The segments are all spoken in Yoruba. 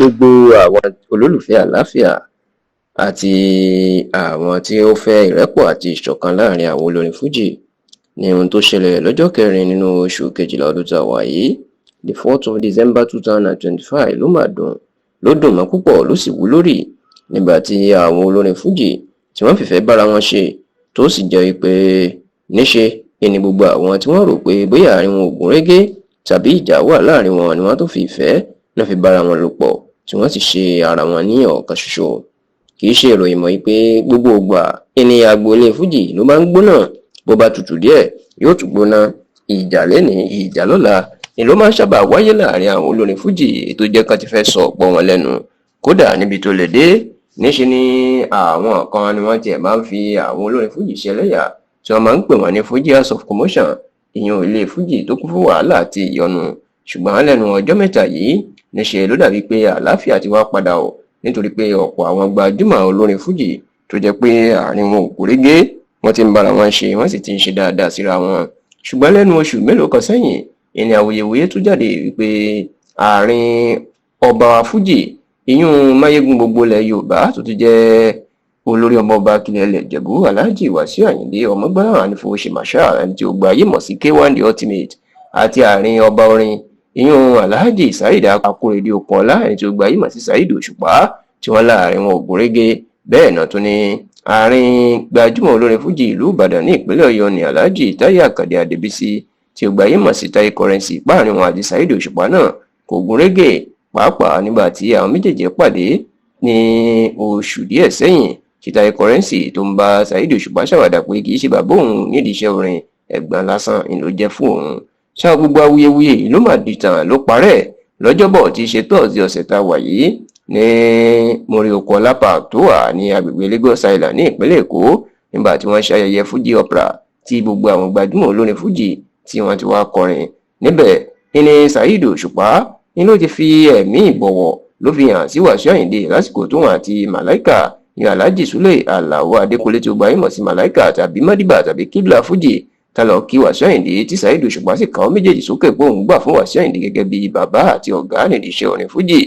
gbogbo àwọn olólùfẹ́ àlàáfíà àti àwọn tí ó fẹ́ ìrẹ́pọ̀ àti ìṣọ̀kan láàrin àwọn olórin fújì ní ohun tó ṣẹlẹ̀ lọ́jọ́ 4 nínú oṣù kejìlá ọdún tá a wà yìí, the 4th of December 2025 ló dùn mọ́ púpọ̀ ló sì wú lórí nígbà tí àwọn olórin fújì tí wọ́n fìfẹ́ bára wọn ṣe tó sì jẹ́ pé níṣe ni gbogbo àwọn tí wọ́n rò pé bóyá àárín wọn ò gún régé tàbí ìjà wà láàrin wọn ni wọ́n tó fi ìfẹ́ náà fi bára wọn lò pọ̀ tí wọ́n sì ṣe ara wọn ní ọ̀kan ṣoṣo. Kì í ṣe ìròyìn mọ́ pé gbogbo ìgbà ẹni agboolé fújì ló máa ń gbóná, bó bá tutù díẹ̀ yóò tún gbóná. Ìjà lẹ́nìí ìjà lọ́la ni ló máa ń sábà wáyé láàrin àwọn olórin fújì tó jẹ́ ká ti fẹ́ sọ ọ̀pọ̀ wọn lẹ́nu. Kódà níbi tó lè dé níṣe ni àwọn kan ni wọ́n tiẹ̀ máa ń fi àwọn olórin fújì ṣẹlẹ́yà tí wọ́n máa ń pè wọ́n ní Fuji House of Commotion, ìyẹn ilé fújì tó kún fún wàhálà àti ìyọnu. Ṣùgbọ́n lẹ́nu ọjọ́ mẹ́ta yìí níṣe ló dàbí pé àlàáfíà ti wá padà o, nítorí pé ọ̀pọ̀ àwọn gbajúmọ̀ olórin fújì tó jẹ́ pé àárín wọn ò kúrégé wọ́n ti ń bára wọn ṣe, wọ́n sì ti ń ṣe dáadáa síra wọn. Ṣùgbọ́n lẹ́nu oṣù mélòó kan sẹ́yìn ìní awuyewuye tó jáde wípé àárín ọba fújì ìyún máyégún gbogbo ilẹ̀ Yorùbá tó ti jẹ́ olórí ọmọọba kílẹ̀ ilẹ̀ Ìjẹ̀bú Alhaji Wasiu Ayinde Ọmọgbọ́láhàn Anífowóṣe Marshal, ẹni tí ó gba ayé mọ̀ sí K1 the Ultimate, àti àárín ọba orin ìyún Alhaji Saheed Akorede Okunola, ẹni tí ó gba ayé mọ̀ sí Saheed Òṣùpá, tí wọ́n láàrin wọn ò gún régé. Bẹ́ẹ̀ náà tún ní àárín gbajúmọ̀ olórin fújì ìlú Ìbàdàn ní ìpínlẹ̀ Ọ̀yọ́ ní Alhaji Táyé Àkàndé Adébísí, tí ó gba ayé mọ̀ sí Táyé Currency, páàrin wọn àti Saheed Òṣùpá náà kò gún régé, pàápàá nígbà tí àwọn méjèèjì pàdé ní oṣù díẹ̀ sẹ́yìn tí Táyé Currency tó ń bá Saheed Òṣùpá ṣàwàdà pé kì í ṣe bàbá òun nídìí iṣẹ́ orin, ẹ̀gbọ́n lásán ni ló jẹ́ fún òun. Ṣá gbogbo awuyewuye ìlú màdìtàn ló parẹ́ lọ́jọ́bọ̀ tí í ṣe tọ́ọ̀sì ọ̀sẹ̀ tá a wà yìí ní Mórí Oko Ọlá Park tó wà ní agbègbè Lagos Island ní ìpínlẹ̀ Èkó, nígbà tí wọ́n ṣayẹyẹ Fuji Opera tí gbogbo àwọn gbajúmọ̀ olórin fújì tí wọ́n ti wá kọrin níbẹ̀. ní Saheed Òṣùpá ni ló ti fi ẹ̀mí ìbọ̀wọ̀ ló fi hàn sí Wasiu Ayinde lásìkò tóun àti Màláìkà ní Alhaji Sule Alao Adékúnlé tí ó gba ìmọ̀ sí Màláìkà tàbí Madiba tàbí Kibla Fuji tá lọ kí Wasiu Ayinde, tí Saheed Òṣùpá sì kàn méjèèjì sókè pé òun gbà fún Wasiu Ayinde gẹ́gẹ́ bí bàbá àti ọ̀gá nídìí iṣẹ́ orin fújì.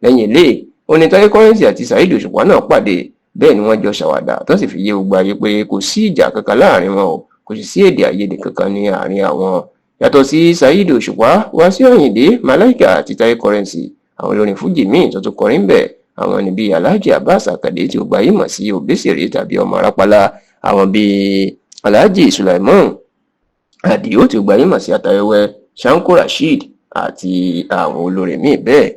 Lẹ́yìn ilé oní Táyé Currency àti Saheed Òṣùpá náà pàdé, bẹ́ẹ̀ ni wọ́n jọ ṣàwàdà tó sì fi yé gbogbo ayé pé kò sí ìjà kankan láàrin wọn o, kò sì sí èdè àìyedè kankan ní àárín àwọn. Yàtọ̀ sí Saheed Òṣùpá, Wasiu Ayinde, Màláìkà àti Táyé Currency, àwọn olórin fújì míì tó tún kọrin bẹ̀ àwọn ni bíi Alhaji Abbas Akande tí ó gba ìmọ̀ sí Obesere tàbí ọmọ Arápálá, àwọn bíi Alhaji Sulaiman Adio tí ó gba ìmọ̀ sí Atayẹwẹ, Shanko Rasheed àti àwọn olórin míì bẹ́ẹ̀.